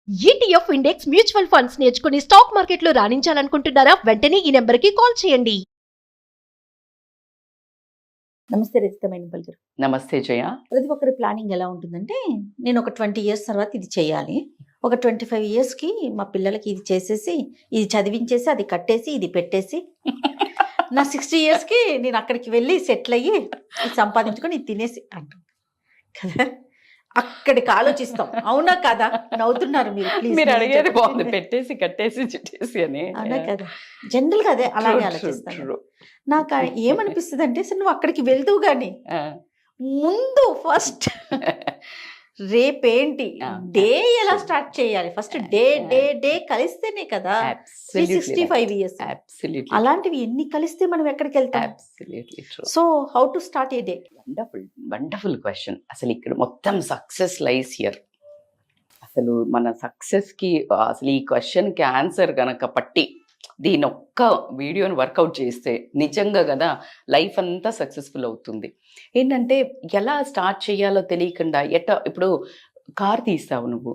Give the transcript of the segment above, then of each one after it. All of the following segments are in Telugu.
ఈటీఎఫ్ ఇండెక్స్ మ్యూచువల్ ఫండ్స్ నేర్చుకుని స్టాక్ మార్కెట్లో రాణించాలనుకుంటున్నారా? వెంటనే ఈ నెంబర్కి కాల్ చేయండి. నమస్తే రచితమైన పలుకురు. నమస్తే జయ. ప్రతి ఒక్కరి ప్లానింగ్ ఎలా ఉంటుందంటే, నేను ఒక 20 ఇయర్స్ తర్వాత ఇది చేయాలి, ఒక 25 ఇయర్స్కి మా పిల్లలకి ఇది చేసేసి, ఇది చదివించేసి, అది కట్టేసి, ఇది పెట్టేసి నా 60 ఇయర్స్కి నేను అక్కడికి వెళ్ళి సెటిల్ అయ్యి ఇది సంపాదించుకొని ఇది తినేసి అంటాం కదా. అక్కడికి ఆలోచిస్తాం. అవునా కదా? నవ్వుతున్నారు మీరు. మీరు అడిగేది బాగుంది, పెట్టేసి కట్టేసి చుట్టేసి అని. అవునా కదా? జనరల్గా అదే అలాగే ఆలోచిస్తాను. నాకు ఏమనిపిస్తుంది అంటే, అసలు నువ్వు అక్కడికి వెళ్తావు కానీ ముందు ఫస్ట్ రేపేంటి డే ఎలా స్టార్ట్ చేయాలి, ఫస్ట్ డే డే డే కలిస్తేనే కదా 365 ఇయర్స్. అలాంటివి ఎన్ని కలిస్తే మనం ఎక్కడికి వెళ్తాం? So how to start A day? Wonderful question. అసలు ఇక్కడ మొత్తం సక్సెస్ లైస్ హియర్. అసలు మన సక్సెస్ కి అసలు ఈ క్వశ్చన్ కి ఆన్సర్ గనక పట్టి దీని ఒక్క వీడియోని వర్కౌట్ చేస్తే నిజంగా కదా లైఫ్ అంతా సక్సెస్ఫుల్ అవుతుంది. ఏంటంటే ఎలా స్టార్ట్ చేయాలో తెలియకుండా ఇప్పుడు కార్ తీస్తావు, నువ్వు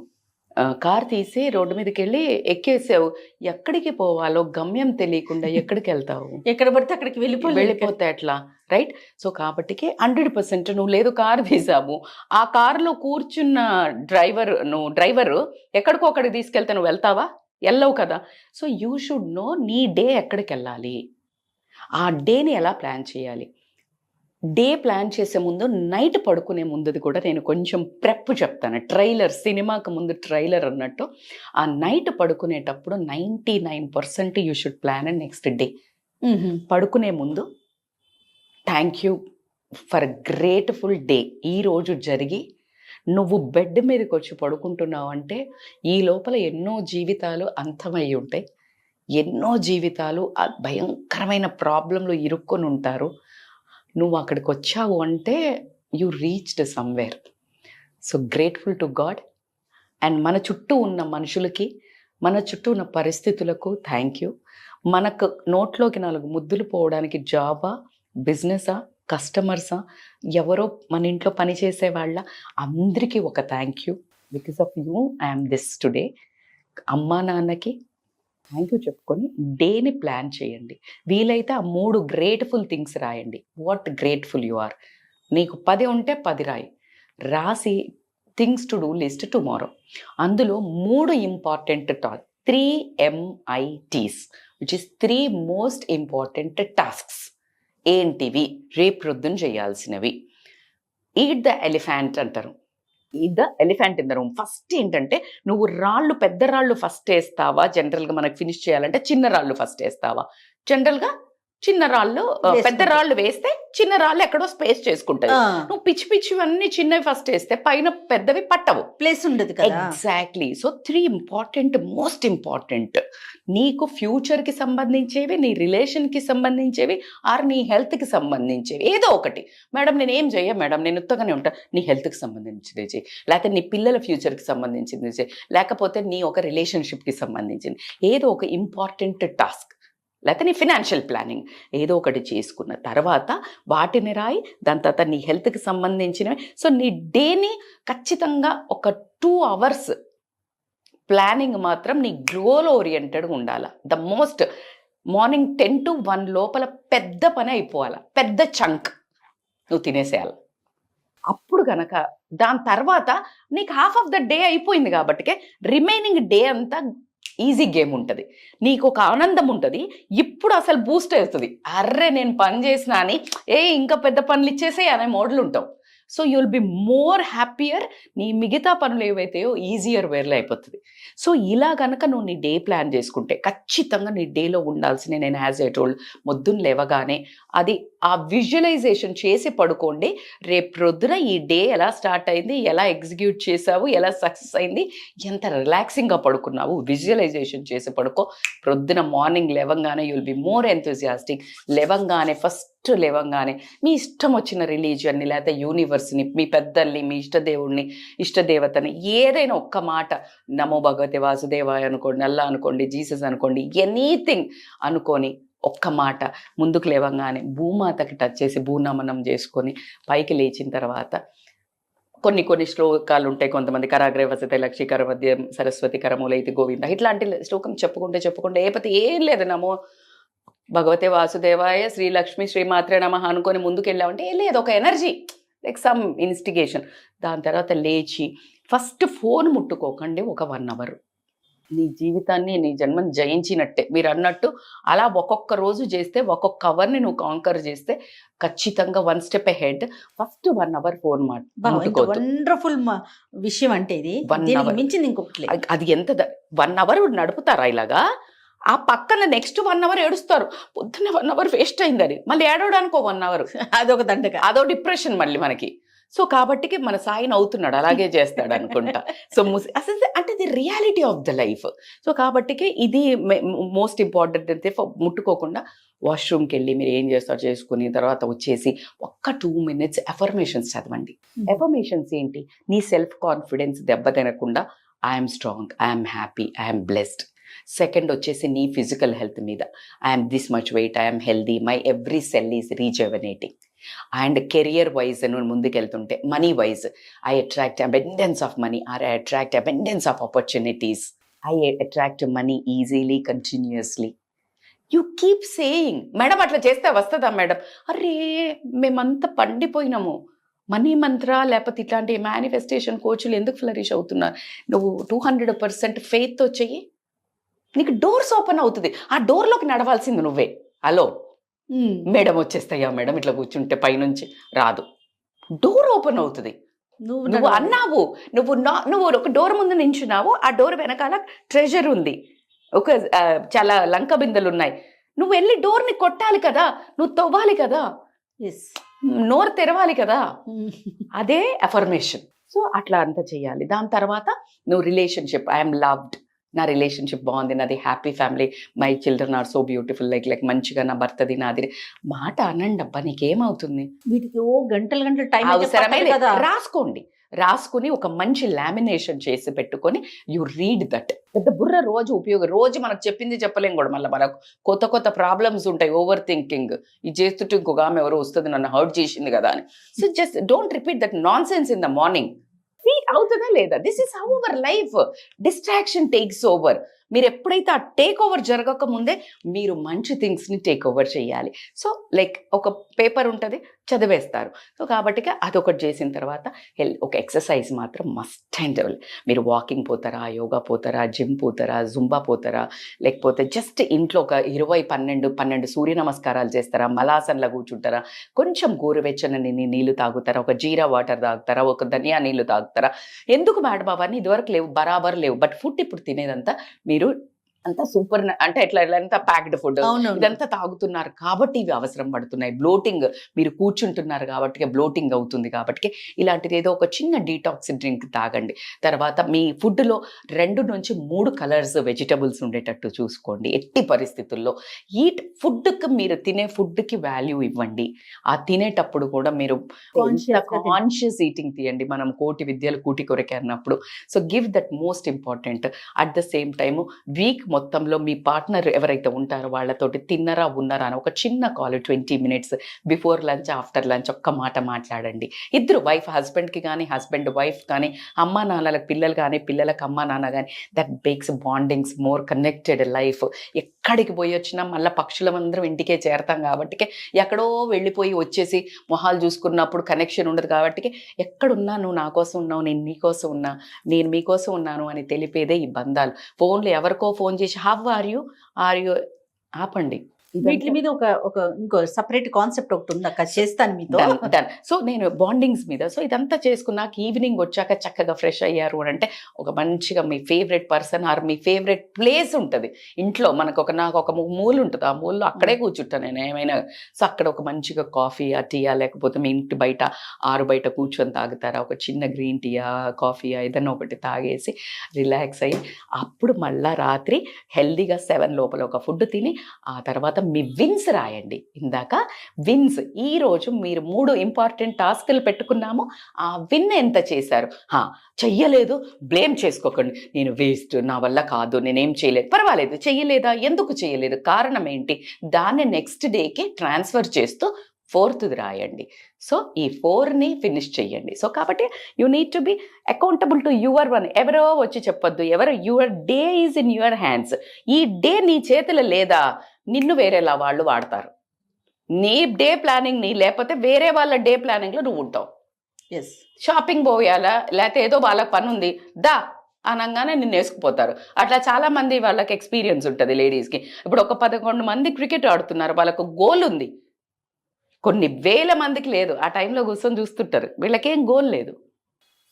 కార్ తీసి రోడ్డు మీదకి వెళ్ళి ఎక్కేసావు, ఎక్కడికి పోవాలో గమ్యం తెలియకుండా ఎక్కడికి వెళ్తావు? ఎక్కడ పడితే అక్కడికి వెళ్ళిపోతే ఎట్లా, రైట్? సో కాబట్టికి 100% నువ్వు లేదు కారు తీసావు, ఆ కారులో కూర్చున్న డ్రైవర్ ఎక్కడికో అక్కడికి తీసుకెళ్తే నువ్వు వెళ్తావా? వెళ్ళవు కదా. సో యూ షుడ్ నో నీ డే ఎక్కడికి వెళ్ళాలి, ఆ డేని ఎలా ప్లాన్ చేయాలి. డే ప్లాన్ చేసే ముందు నైట్ పడుకునే ముందుది కూడా నేను కొంచెం ప్రెప్ చెప్తాను. ట్రైలర్, సినిమాకి ముందు ట్రైలర్ అన్నట్టు ఆ నైట్ పడుకునేటప్పుడు 99% you should plan and next day. పడుకునే ముందు thank you for grateful day. ఈరోజు జరిగి నువ్వు బెడ్ మీదకి వచ్చి పడుకుంటున్నావు అంటే ఈ లోపల ఎన్నో జీవితాలు అంతమై ఉంటాయి, ఎన్నో జీవితాలు భయంకరమైన ప్రాబ్లంలో ఇరుక్కొని ఉంటారు. నువ్వు అక్కడికి వచ్చావు అంటే you reached somewhere. So grateful to God and మన చుట్టూ ఉన్న మనుషులకి, మన చుట్టూ ఉన్న పరిస్థితులకు థ్యాంక్ యూ. మనకు నోట్లోకి 4 ముద్దులు పోవడానికి జాబా, బిజినెసా, కస్టమర్సా, ఎవరో మన ఇంట్లో పనిచేసే వాళ్ళ, అందరికీ ఒక thank you. Because of you I'm this today. అమ్మా నాన్నకి థ్యాంక్ యూ చెప్పుకొని డేని ప్లాన్ చేయండి. వీలైతే ఆ 3 గ్రేట్ఫుల్ థింగ్స్ రాయండి. What grateful you are. నీకు 10 ఉంటే 10 రాసి things to do list tomorrow. అందులో 3 important 3 MITs which is 3 most important tasks. ఏంటివి? రేపొద్దున చేయాల్సినవి. ఈట్ ద ఎలిఫెంట్ అంటారు. Eat the elephant in the room. First ఏంటంటే, నువ్వు పెద్ద రాళ్ళు ఫస్ట్ వేస్తావా? జనరల్గా మనకు ఫినిష్ చేయాలంటే చిన్న రాళ్ళు ఫస్ట్ వేస్తావా? జనరల్గా చిన్న రాళ్ళు, పెద్ద రాళ్ళు వేస్తే చిన్న రాళ్ళు ఎక్కడో స్పేస్ చేసుకుంటాయి. నువ్వు పిచ్చివన్నీ చిన్నవి ఫస్ట్ వేస్తే పైన పెద్దవి పట్టవు, ప్లేస్ ఉండదు కదా. Exactly. So 3 important, most important, నీకు ఫ్యూచర్కి సంబంధించేవి, నీ రిలేషన్కి సంబంధించేవి, ఆర్ నీ హెల్త్కి సంబంధించేవి. ఏదో ఒకటి. మేడం నేను ఏం చెయ్య మేడం, నేను ఉత్తగానే ఉంటా. నీ హెల్త్కి సంబంధించింది చేయి, లేకపోతే నీ పిల్లల ఫ్యూచర్కి సంబంధించింది చేయి, లేకపోతే నీ ఒక రిలేషన్షిప్కి సంబంధించింది ఏదో ఒక ఇంపార్టెంట్ టాస్క్, లేకపోతే నీ ఫినాన్షియల్ ప్లానింగ్ ఏదో ఒకటి చేసుకున్న తర్వాత వాటిని రాయి. దాని తర్వాత నీ హెల్త్కి సంబంధించినవి. సో నీ డేని ఖచ్చితంగా ఒక 2 hours ప్లానింగ్ మాత్రం నీ గోల్ ఓరియంటెడ్గా ఉండాలి. ద మోస్ట్ మార్నింగ్ 10 to 1 లోపల పెద్ద పని అయిపోవాలి, పెద్ద చంక్ నువ్వు తినేసేయాలి. అప్పుడు కనుక దాని తర్వాత నీకు హాఫ్ ఆఫ్ ద డే అయిపోయింది కాబట్టి రిమైనింగ్ డే అంతా ఈజీ గేమ్ ఉంటుంది. నీకు ఒక ఆనందం ఉంటుంది. ఇప్పుడు అసలు బూస్ట్ అవుతుంది. అర్రే నేను పని చేసినా అని ఇంకా పెద్ద పనులు ఇచ్చేసే అనే మోడల్ ఉంటావు. So you will be more happier. నీ మిగతా పనులు ఏవైతాయో ఈజియర్ వేర్లో అయిపోతుంది. సో ఇలా కనుక నువ్వు నీ డే ప్లాన్ చేసుకుంటే ఖచ్చితంగా నీ డేలో ఉండాల్సిన, నేను యాజ్ ఐ టోల్డ్, పొద్దున్న లేవగానే అది ఆ విజువలైజేషన్ చేసి పడుకోండి. రేపు రొద్దున ఈ డే ఎలా స్టార్ట్ అయింది, ఎలా ఎగ్జిక్యూట్ చేసావు, ఎలా సక్సెస్ అయింది, ఎంత రిలాక్సింగ్గా పడుకున్నావు, విజువలైజేషన్ చేసి పడుకో. ప్రొద్దున మార్నింగ్ లేవంగానే you will be more enthusiastic. లేవంగానే మీ ఇష్టం వచ్చిన రిలీజియన్ని, లేకపోతే యూనివర్స్ని, మీ పెద్దల్ని, మీ ఇష్టదేవుడిని, ఇష్టదేవతని ఏదైనా ఒక్క మాట, నమో భగవతే వాసుదేవాయ అనుకోండి, అల్లా అనుకోండి, జీసస్ అనుకోండి, ఎనీథింగ్ అనుకొని ఒక్క మాట ముందుకు లేవంగానే భూమాతకి టచ్ చేసి భూనమనం చేసుకొని పైకి లేచిన తర్వాత కొన్ని శ్లోకాలు ఉంటాయి, కొంతమంది కరాగ్రే వసతే లక్ష్మీకర మధ్య సరస్వతి కరమూలైతి గోవింద, ఇట్లాంటి శ్లోకం చెప్పుకుంటే ఏపతి ఏం లేదు, నమో భగవతే వాసుదేవాయ శ్రీలక్ష్మి శ్రీమాత్రే నమః అనుకొని ముందుకెళ్ళామంటే ఏం లేదు, ఒక ఎనర్జీ లైక్ సమ్ ఇన్స్టిగేషన్. దాని తర్వాత లేచి ఫస్ట్ ఫోన్ ముట్టుకోకండి ఒక 1 అవర్. నీ జీవితాన్ని నీ జన్మని జయించినట్టే. మీరు అన్నట్టు అలా ఒక్కొక్క రోజు చేస్తే, ఒక్కొక్క అవర్ని నువ్వు కాంకర్ చేస్తే ఖచ్చితంగా 1 step ahead. First 1 hour phone ముట్టుకోవద్దు. వండర్ఫుల్ విషయం అంటే ఇది. 1 దీనికి అవర్ మించింది ఇంకొకటి లేదు. అది ఎంత 1 అవర్ నడుపుతారా ఇలాగా, ఆ పక్కన నెక్స్ట్ 1 అవర్ ఏడుస్తారు, పొద్దున్న 1 అవర్ వేస్ట్ అయిందని, మళ్ళీ ఏడవడానికి 1 అవర్, అదొక దండక, అదో డిప్రెషన్ మళ్ళీ మనకి. సో కాబట్టి మన సాయి నవ్వుతున్నాడు, అలాగే చేస్తాడు అనుకుంటా. సో అసలు అంటే ఇది reality of the life. So కాబట్టికి ఇది మోస్ట్ ఇంపార్టెంట్. అయితే ముట్టుకోకుండా వాష్రూమ్కి వెళ్ళి మీరు ఏం చేస్తారో చేసుకుని తర్వాత వచ్చేసి ఒక్క 2 minutes ఎఫర్మేషన్స్ చదవండి. ఎఫర్మేషన్స్ ఏంటి, నీ సెల్ఫ్ కాన్ఫిడెన్స్ దెబ్బ తినకుండా I'm strong, I'm happy, I'm blessed. Second వచ్చేసి నీ ఫిజికల్ హెల్త్ మీద, I'm this much weight, I'm healthy, my every cell is rejuvenating. And career wise నువ్వు ముందుకెళ్తుంటే money wise, I attract abundance of money, or I attract abundance of opportunities, I attract money easily continuously. You keep saying. Madam అట్లా చేస్తే వస్తుందా మేడం? అరే మేమంతా పండిపోయినాము. మనీ మంత్ర లేకపోతే ఇట్లాంటి మేనిఫెస్టేషన్ కోచ్లు ఎందుకు ఫ్లరిష్ అవుతున్నారు? నువ్వు 200% ఫెయిత్తో చెయ్యి, నీకు డోర్స్ ఓపెన్ అవుతుంది. ఆ డోర్లోకి నడవాల్సింది నువ్వే. హలో మేడం వచ్చేస్తాయా మేడం ఇట్లా కూర్చుంటే పైనుంచి రాదు, డోర్ ఓపెన్ అవుతుంది. నువ్వు అన్నావు, నువ్వు ఒక డోర్ ముందు నించున్నావు, ఆ డోర్ వెనకాల ట్రెజర్ ఉంది, ఒక చాలా లంక బిందెలు ఉన్నాయి, నువ్వు వెళ్ళి డోర్ని కొట్టాలి కదా, నువ్వు తవ్వాలి కదా, నోరు తెరవాలి కదా, అదే అఫర్మేషన్. సో అట్లా అంతా చేయాలి. దాని తర్వాత నువ్వు రిలేషన్షిప్, ఐఎమ్ లవ్డ్, నా రిలేషన్షిప్ బాగుంది, నాది happy family, my children are so beautiful, like మంచిగా నా భర్తది నాది మాట అనండి అబ్బా, నీకేమవుతుంది? వీటికి గంటలు టైం అవసరమే లేదు. రాసుకుని ఒక మంచి లామినేషన్ చేసి పెట్టుకొని యు రీడ్ దట్. పెద్ద బుర్ర రోజు మనకు చెప్పింది చెప్పలేం కూడా, మళ్ళీ మనకు కొత్త ప్రాబ్లమ్స్ ఉంటాయి, ఓవర్ థింకింగ్, ఇది చేస్తుంటే ఇంకొక ఆమె ఎవరో వస్తుంది నన్ను హర్ట్ చేసింది కదా అని. So just don't repeat that non sense in the morning. అవుతుందా లేదా? This is how our life. Distraction takes over. మీరు ఎప్పుడైతే ఆ టేక్ ఓవర్ జరగక ముందే మీరు మంచి థింగ్స్ని టేక్ ఓవర్ చేయాలి. సో లైక్ ఒక పేపర్ ఉంటుంది, చదివేస్తారు. సో కాబట్టి అదొకటి చేసిన తర్వాత ఒక ఎక్సర్సైజ్ మాత్రం మస్ట్ అండ్ మీరు వాకింగ్ పోతారా, యోగా పోతారా, జిమ్ పోతారా, జుంబా పోతారా, లేకపోతే జస్ట్ ఇంట్లో ఒక 20-12 సూర్య నమస్కారాలు చేస్తారా, మలాసన్లా కూర్చుంటారా, కొంచెం గోరువెచ్చని నీళ్లు తాగుతారా, ఒక జీరా వాటర్ తాగుతారా, ఒక ధనియా నీళ్లు తాగుతారా. ఎందుకు మేడం అవన్నీ ఇదివరకు లేవు, బరాబర్ లేవు. బట్ ఫుడ్ ఇప్పుడు తినేదంతా మీరు అంతా సూపర్, అంటే ఎట్లా ఎంత ప్యాక్డ్ ఫుడ్ ఇదంతా తాగుతున్నారు కాబట్టి ఇవి అవసరం పడుతున్నాయి. బ్లోటింగ్, మీరు కూర్చుంటున్నారు కాబట్టి బ్లోటింగ్ అవుతుంది. కాబట్టి ఇలాంటిది ఏదో ఒక చిన్న డీటాక్స్ డ్రింక్ తాగండి. తర్వాత మీ ఫుడ్లో 2 నుంచి 3 కలర్స్ వెజిటబుల్స్ ఉండేటట్టు చూసుకోండి. ఎట్టి పరిస్థితుల్లో ఫుడ్కి, మీరు తినే ఫుడ్కి వాల్యూ ఇవ్వండి. ఆ తినేటప్పుడు కూడా మీరు కాన్షియస్ ఈటింగ్ తీయండి. మనం కోటి విద్యలు కూటి కొరకే అన్నప్పుడు. So give that most important. At the same time week మొత్తంలో మీ పార్ట్నర్ ఎవరైతే ఉంటారో వాళ్ళతోటి తిన్నరా ఉన్నారా అని ఒక చిన్న call, 20 minutes before lunch, after lunch ఒక్క మాట మాట్లాడండి. ఇద్దరు, వైఫ్ హస్బెండ్కి కానీ, హస్బెండ్ వైఫ్ కానీ, అమ్మా నాన్నలకు పిల్లలు కానీ, పిల్లలకు అమ్మా నాన్న కానీ. That makes bondings more connected life. ఎక్కడికి పోయి వచ్చినా మళ్ళీ పక్షులమందరం ఇంటికే చేరతాం కాబట్టి, ఎక్కడో వెళ్ళిపోయి వచ్చేసి మొహాలు చూసుకున్నప్పుడు కనెక్షన్ ఉండదు. కాబట్టి ఎక్కడున్నా నువ్వు నా కోసం ఉన్నావు, నేను నీ కోసం ఉన్నా, నేను మీకోసం ఉన్నాను అని తెలిపేదే ఈ బంధాలు. ఫోన్లో ఎవరికో ఫోన్ చేసి హౌ ఆర్ యూ ఆపండి. వీటి మీద ఇంకో సపరేట్ కాన్సెప్ట్ ఒకటి ఉంది అక్క, చేస్తాను మీతో. డన్. సో నేను బాండింగ్స్ మీద, సో ఇదంతా చేసుకున్నాక ఈవినింగ్ వచ్చాక చక్కగా ఫ్రెష్ అయ్యారు అని అంటే ఒక మంచిగా మీ ఫేవరెట్ పర్సన్ ఆర్ మీ ఫేవరెట్ ప్లేస్ ఉంటుంది ఇంట్లో. నాకు ఒక మూల ఉంటుంది, ఆ మూలలో అక్కడే కూర్చుంటాను నేను ఏమైనా. సో అక్కడ ఒక మంచిగా కాఫీయా, టీయా, లేకపోతే మీ ఇంటి బయట ఆరు బయట కూర్చొని తాగుతారా, ఒక చిన్న గ్రీన్ టీయా, కాఫీయా ఏదైనా ఒకటి తాగేసి రిలాక్స్ అయ్యి అప్పుడు మళ్ళీ రాత్రి హెల్దీగా 7 లోపల ఒక ఫుడ్ తిని ఆ తర్వాత మీ విన్స్ రాయండి. ఇందాక విన్స్, ఈరోజు మీరు 3 ఇంపార్టెంట్ టాస్క్లు పెట్టుకున్నాము, ఆ విన్ ఎంత చేశారు. చెయ్యలేదు బ్లేమ్ చేసుకోకండి, నేను వేస్ట్, నా వల్ల కాదు, నేనేం చేయలేదు. పర్వాలేదు, చెయ్యలేదా, ఎందుకు చేయలేదు, కారణం ఏంటి, దాన్ని నెక్స్ట్ డేకి ట్రాన్స్ఫర్ చేస్తూ 4th రాయండి. సో ఈ 4ని ఫినిష్ చేయండి. సో కాబట్టి you need to be accountable to your one. ఎవరో వచ్చి చెప్పొద్దు, your day is in your hands. ఈ డే నీ చేతిలో లేదా, నిన్ను వేరేలా వాళ్ళు వాడతారు. నీ డే ప్లానింగ్ నీ లేకపోతే వేరే వాళ్ళ డే ప్లానింగ్లో నువ్వు ఉంటావు. ఎస్, షాపింగ్ పోయాలా, లేకపోతే ఏదో వాళ్ళకి పని ఉంది దా అనగానే నిన్ను వేసుకుపోతారు. అట్లా చాలా మంది వాళ్ళకి ఎక్స్పీరియన్స్ ఉంటుంది లేడీస్కి. ఇప్పుడు ఒక 11 మంది క్రికెట్ ఆడుతున్నారు, వాళ్ళకు గోల్ ఉంది, కొన్ని వేల మందికి లేదు. ఆ టైంలో కూర్చొని చూస్తుంటారు, వీళ్ళకేం గోల్ లేదు.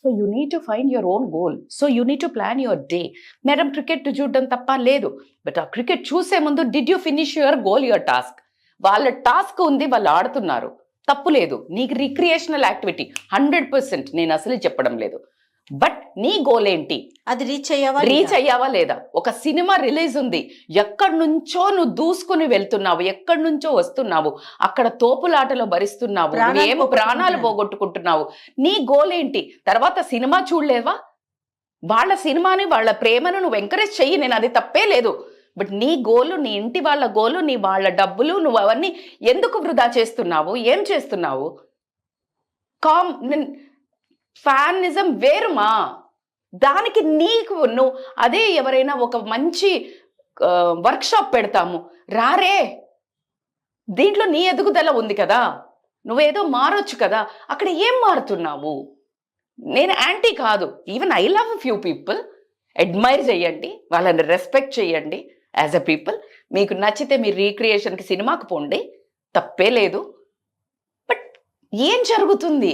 So you need to find your own goal. So you need to plan your day. Madam cricket చూడడం తప్ప లేదు, బట్ ఆ క్రికెట్ చూసే ముందు did you finish your goal, your task. వాళ్ళ టాస్క్ ఉంది, వాళ్ళు ఆడుతున్నారు, తప్పు లేదు. నీకు రిక్రియేషనల్ యాక్టివిటీ 100%, నేను అసలు చెప్పడం లేదు. బట్ నీ గోల్ ఏంటి, అది రీచ్ అయ్యావా లేదా? ఒక సినిమా రిలీజ్ ఉంది, ఎక్కడి నుంచో నువ్వు దూసుకుని వెళ్తున్నావు, ఎక్కడి నుంచో వస్తున్నావు, అక్కడ తోపులాటలో భరిస్తున్నావు, ఏమో ప్రాణాలు పోగొట్టుకుంటున్నావు. నీ గోల్ ఏంటి? తర్వాత సినిమా చూడలేవా? వాళ్ళ సినిమాని, వాళ్ళ ప్రేమను నువ్వు ఎంకరేజ్ చెయ్యి, నేను అది తప్పే లేదు. బట్ నీ గోలు, నీ ఇంటి వాళ్ళ గోలు, నీ వాళ్ళ డబ్బులు, నువ్వు అవన్నీ ఎందుకు వృధా చేస్తున్నావు? ఏం చేస్తున్నావు? ఫ్యానిజం వేరుమా, దానికి నీకు నువ్వు అదే ఎవరైనా ఒక మంచి వర్క్షాప్ పెడతాము రారే, దీంట్లో నీ ఎదుగుదల ఉంది కదా, నువ్వేదో మారొచ్చు కదా, అక్కడ ఏం మారుతున్నావు? నేను యాంటీ కాదు, even I love few people. Admire చేయండి, వాళ్ళని రెస్పెక్ట్ చేయండి యాజ్ అ పీపుల్. మీకు నచ్చితే మీరు రీక్రియేషన్కి సినిమాకి పోండి, తప్పే లేదు. బట్ ఏం జరుగుతుంది?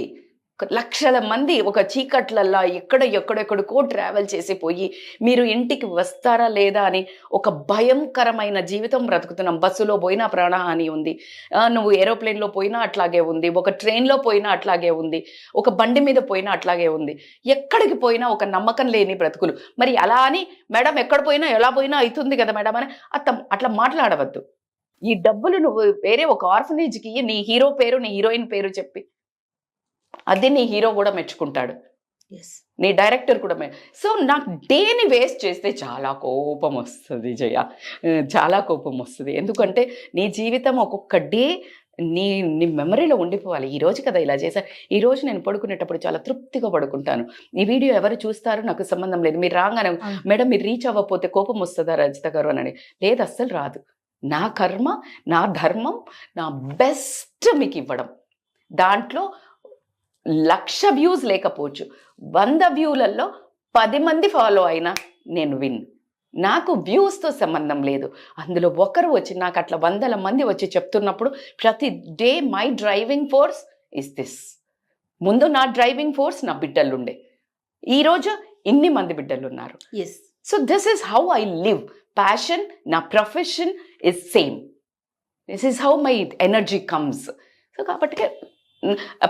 లక్షల మంది ఒక చీకట్లల్లా ఎక్కడెక్కడికో ట్రావెల్ చేసి పోయి మీరు ఇంటికి వస్తారా లేదా అని ఒక భయంకరమైన జీవితం బ్రతుకుతున్నాం. బస్సులో పోయినా ప్రాణహాని ఉంది, నువ్వు ఏరోప్లేన్లో పోయినా అట్లాగే ఉంది, ఒక ట్రైన్లో పోయినా అట్లాగే ఉంది, ఒక బండి మీద పోయినా అట్లాగే ఉంది. ఎక్కడికి పోయినా ఒక నమ్మకం లేని బ్రతుకులు. మరి అలా అని మేడం ఎక్కడ పోయినా ఎలా పోయినా అవుతుంది కదా మేడం అని అట్లా మాట్లాడవద్దు. ఈ డబ్బులు నువ్వు వేరే ఒక ఆర్ఫనేజ్కి నీ హీరో పేరు, నీ హీరోయిన్ పేరు చెప్పి, అది నీ హీరో కూడా మెచ్చుకుంటాడు, నీ డైరెక్టర్ కూడా సో నాకు డేని వేస్ట్ చేస్తే చాలా కోపం వస్తుంది జయ, చాలా కోపం వస్తుంది. ఎందుకంటే నీ జీవితం ఒక్కొక్క డే నీ మెమరీలో ఉండిపోవాలి. ఈ రోజు కదా ఇలా చేశాను, ఈ రోజు నేను పడుకునేటప్పుడు చాలా తృప్తిగా పడుకుంటాను. ఈ వీడియో ఎవరు చూస్తారో నాకు సంబంధం లేదు. మీరు రాగానే మేడం మీరు రీచ్ అవ్వకపోతే కోపం వస్తుందా రజిత గారు అని, లేదు అస్సలు రాదు. నా కర్మ, నా ధర్మం, నా బెస్ట్ మీకు ఇవ్వడం. దాంట్లో 1,00,000 వ్యూస్ లేకపోవచ్చు, 100 వ్యూలలో 10 మంది ఫాలో అయినా నేను విన్. నాకు వ్యూస్తో సంబంధం లేదు. అందులో ఒకరు వచ్చి నాకు అట్లా 100 మంది వచ్చి చెప్తున్నప్పుడు ప్రతి day my driving force is this. ముందు నా డ్రైవింగ్ ఫోర్స్ నా బిడ్డలుండే, ఈరోజు ఇన్ని మంది బిడ్డలు ఉన్నారు. So this is how I live. Passion, నా profession is same. This is how my energy comes. So కాబట్టి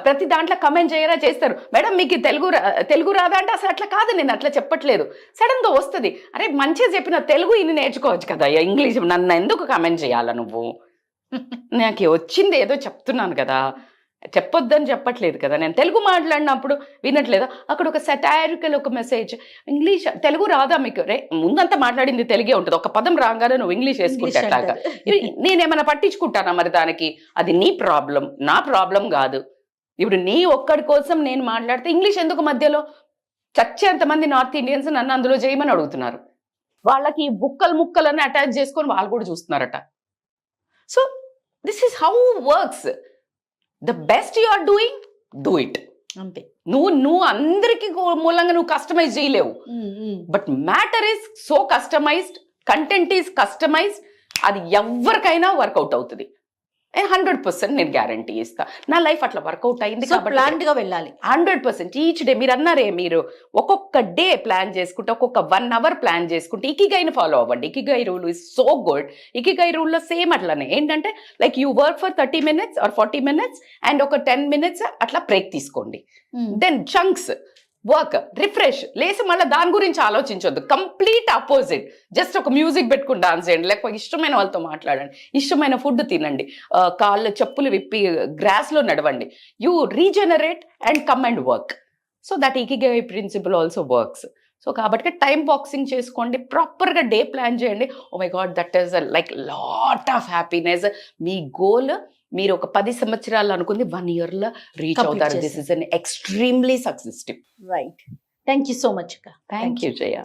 ప్రతి దాంట్లో కమెంట్ చేయరా చేస్తారు, మేడం మీకు తెలుగు రాదా అంటే అసలు అట్లా కాదు, నేను అట్లా చెప్పట్లేదు. సడన్గా వస్తుంది, అరే మంచిగా చెప్పిన తెలుగు ఇన్ని నేర్చుకోవచ్చు కదా, ఇంగ్లీష్ నన్ను ఎందుకు కమెంట్ చేయాలా నువ్వు? నాకు వచ్చింది ఏదో చెప్తున్నాను కదా, చెప్పొద్దని చెప్పట్లేదు కదా. నేను తెలుగు మాట్లాడినప్పుడు వినట్లేదా? అక్కడ ఒక సెటారికల్ ఒక మెసేజ్, ఇంగ్లీష్ తెలుగు రాదా మీకు? రే ముందంతా మాట్లాడింది తెలుగే ఉంటుంది, ఒక పదం రాగానే నువ్వు ఇంగ్లీష్ వేసుకుంటాక నేనేమైనా పట్టించుకుంటానా? మరి దానికి అది నీ ప్రాబ్లం, నా ప్రాబ్లం కాదు. ఇప్పుడు నీ ఒక్కడి కోసం నేను మాట్లాడితే ఇంగ్లీష్ ఎందుకు మధ్యలో? చచ్చేంతమంది నార్త్ ఇండియన్స్ నన్ను అందులో చేయమని అడుగుతున్నారు. వాళ్ళకి ముక్కలని అటాచ్ చేసుకొని వాళ్ళు కూడా చూస్తున్నారట. So this is how works. The best you are doing, do it. అంతే. నువ్వు అందరికి మూలంగా నువ్వు కస్టమైజ్ చేయలేవు. But matter is so customized, content is customized, అది ఎవరికైనా వర్కౌట్ అవుతుంది. 100% నేను గ్యారంటీ ఇస్తా. నా లైఫ్ అట్లా వర్కౌట్ అయింది కాబట్టి ప్లాన్ గా వెళ్ళాలి 100%. ఈచ్ డే మీరు అన్నారే, మీరు ఒక్కొక్క డే ప్లాన్ చేసుకుంటే, ఒక్కొక్క 1 అవర్ ప్లాన్ చేసుకుంటే ఇకిగైని ఫాలో అవ్వండి. Ikigai rule is so good. ఇకిగై రూల్లో సేమ్ అట్లానే ఏంటంటే like you work for 30 minutes or 40 minutes and ఒక 10 minutes అట్లా బ్రేక్ తీసుకోండి. దెన్ చంక్స్ వర్క్, రిఫ్రెష్, లేసి మళ్ళీ దాని గురించి ఆలోచించొద్దు. Complete opposite. జస్ట్ ఒక మ్యూజిక్ పెట్టుకుని డాన్స్ చేయండి, లేకపోతే ఇష్టమైన వాళ్ళతో మాట్లాడండి, ఇష్టమైన ఫుడ్ తినండి, కాళ్ళు చెప్పులు విప్పి గ్రాస్లో నడవండి. You regenerate and come and work. So that ikigai principle also works. So కాబట్టి టైం బాక్సింగ్ చేసుకోండి, ప్రాపర్గా డే ప్లాన్ చేయండి. Oh my god, that is like lot of happiness. మీ గోల్ మీరు ఒక 10 సంవత్సరాలు అనుకుంది 1 year లో రీచ్ Complete అవుతారు. This is an extremely success tip. Right. Thank you so much అక్క. Thank you Jaya.